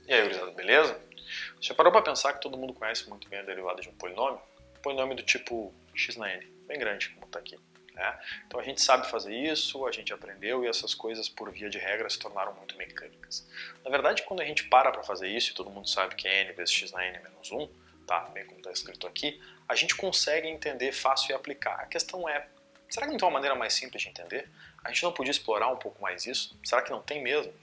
E aí, gurizada, beleza? Você já parou para pensar que todo mundo conhece muito bem a derivada de um polinômio? Polinômio do tipo x na n, bem grande, como está aqui. Né? Então a gente sabe fazer isso, a gente aprendeu e essas coisas, por via de regra, se tornaram muito mecânicas. Na verdade, quando a gente para fazer isso, e todo mundo sabe que é n vezes x na n menos 1, tá? Bem como está escrito aqui, a gente consegue entender fácil e aplicar. A questão é, será que não tem uma maneira mais simples de entender? A gente não podia explorar um pouco mais isso? Será que não tem mesmo?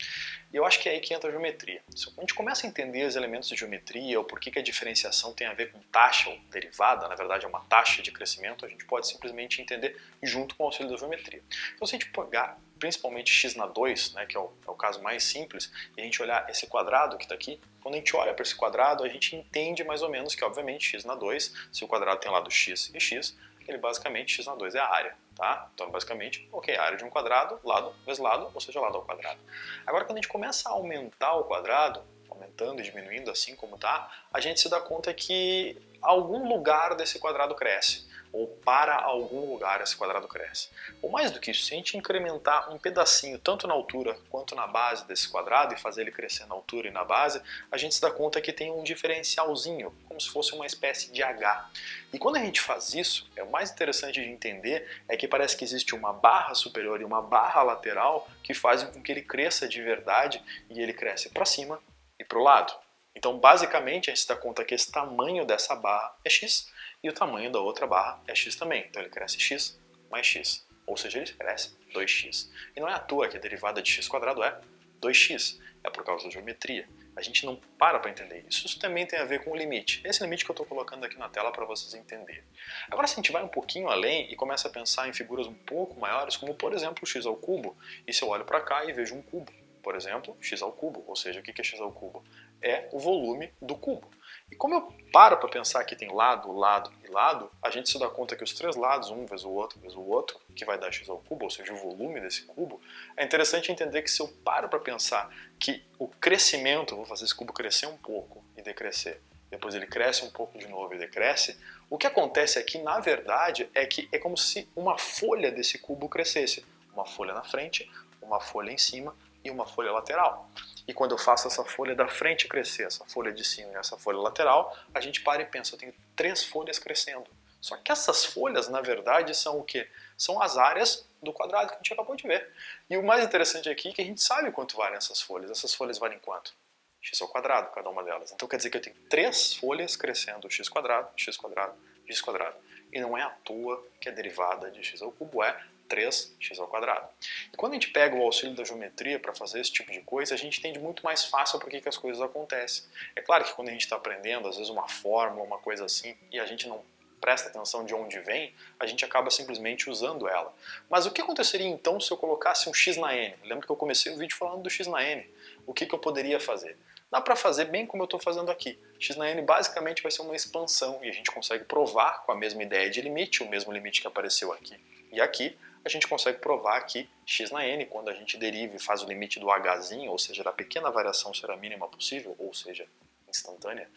E eu acho que é aí que entra a geometria. Se a gente começa a entender os elementos de geometria, ou por que a diferenciação tem a ver com taxa ou derivada, na verdade é uma taxa de crescimento, a gente pode simplesmente entender junto com o auxílio da geometria. Então se a gente pegar principalmente x na 2, né, que é o caso mais simples, e a gente olhar esse quadrado que está aqui, quando a gente olha para esse quadrado, a gente entende mais ou menos que, obviamente, x na 2, se o quadrado tem lado x e x, ele basicamente, x na 2 é a área, tá? Então, basicamente, ok, a área de um quadrado, lado vezes lado, ou seja, lado ao quadrado. Agora, quando a gente começa a aumentar o quadrado, aumentando e diminuindo assim como tá, a gente se dá conta que algum lugar desse quadrado cresce, ou para algum lugar esse quadrado cresce. Ou mais do que isso, se a gente incrementar um pedacinho, tanto na altura quanto na base desse quadrado, e fazer ele crescer na altura e na base, a gente se dá conta que tem um diferencialzinho, como se fosse uma espécie de H. E quando a gente faz isso, o mais interessante de entender é que parece que existe uma barra superior e uma barra lateral que fazem com que ele cresça de verdade, e ele cresce para cima e para o lado. Então, basicamente, a gente se dá conta que esse tamanho dessa barra é x, e o tamanho da outra barra é x também. Então ele cresce x mais x, ou seja, ele cresce 2x. E não é à toa que a derivada de x² é 2x, é por causa da geometria. A gente não para entender isso. Isso também tem a ver com o limite. Esse limite que eu estou colocando aqui na tela para vocês entenderem. Agora, se a gente vai um pouquinho além e começa a pensar em figuras um pouco maiores, como por exemplo x ao cubo, e se eu olho para cá e vejo um cubo, por exemplo, x ao cubo, ou seja, o que é x ao cubo? É o volume do cubo. E como eu paro para pensar que tem lado, lado e lado, a gente se dá conta que os três lados, um vezes o outro, que vai dar x ao cubo, ou seja, o volume desse cubo, é interessante entender que se eu paro para pensar que o crescimento, eu vou fazer esse cubo crescer um pouco e decrescer, depois ele cresce um pouco de novo e decresce, o que acontece aqui, na verdade, é que é como se uma folha desse cubo crescesse. Uma folha na frente, uma folha em cima e uma folha lateral. E quando eu faço essa folha da frente crescer, essa folha de cima e essa folha lateral, a gente para e pensa, eu tenho 3 folhas crescendo. Só que essas folhas, na verdade, são o quê? São as áreas do quadrado que a gente acabou de ver. E o mais interessante aqui é que a gente sabe quanto valem essas folhas. Essas folhas valem quanto? X ao quadrado, cada uma delas. Então quer dizer que eu tenho 3 folhas crescendo x quadrado, x quadrado, x quadrado. E não é à toa que a derivada de x ao cubo é 3x ao quadrado. E quando a gente pega o auxílio da geometria para fazer esse tipo de coisa, a gente entende muito mais fácil por que as coisas acontecem. É claro que quando a gente está aprendendo, às vezes uma fórmula, uma coisa assim, e a gente não presta atenção de onde vem, a gente acaba simplesmente usando ela. Mas o que aconteceria então se eu colocasse um x na n? Lembra que eu comecei o vídeo falando do x na n. O que eu poderia fazer? Dá para fazer bem como eu estou fazendo aqui. X na n basicamente vai ser uma expansão, e a gente consegue provar com a mesma ideia de limite, o mesmo limite que apareceu aqui e aqui, a gente consegue provar que x na n, quando a gente deriva e faz o limite do hzinho, ou seja, da pequena variação ser a mínima possível, ou seja, instantânea,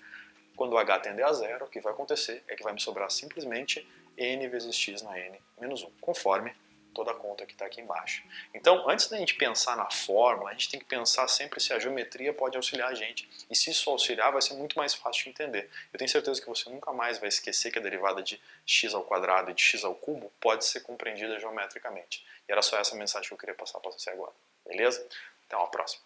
quando o h tender a zero, o que vai acontecer é que vai me sobrar simplesmente n vezes x na n menos 1, conforme toda a conta que está aqui embaixo. Então, antes da gente pensar na fórmula, a gente tem que pensar sempre se a geometria pode auxiliar a gente. E se isso auxiliar, vai ser muito mais fácil de entender. Eu tenho certeza que você nunca mais vai esquecer que a derivada de x ao quadrado e de x ao cubo pode ser compreendida geometricamente. E era só essa mensagem que eu queria passar para você agora. Beleza? Até uma próxima.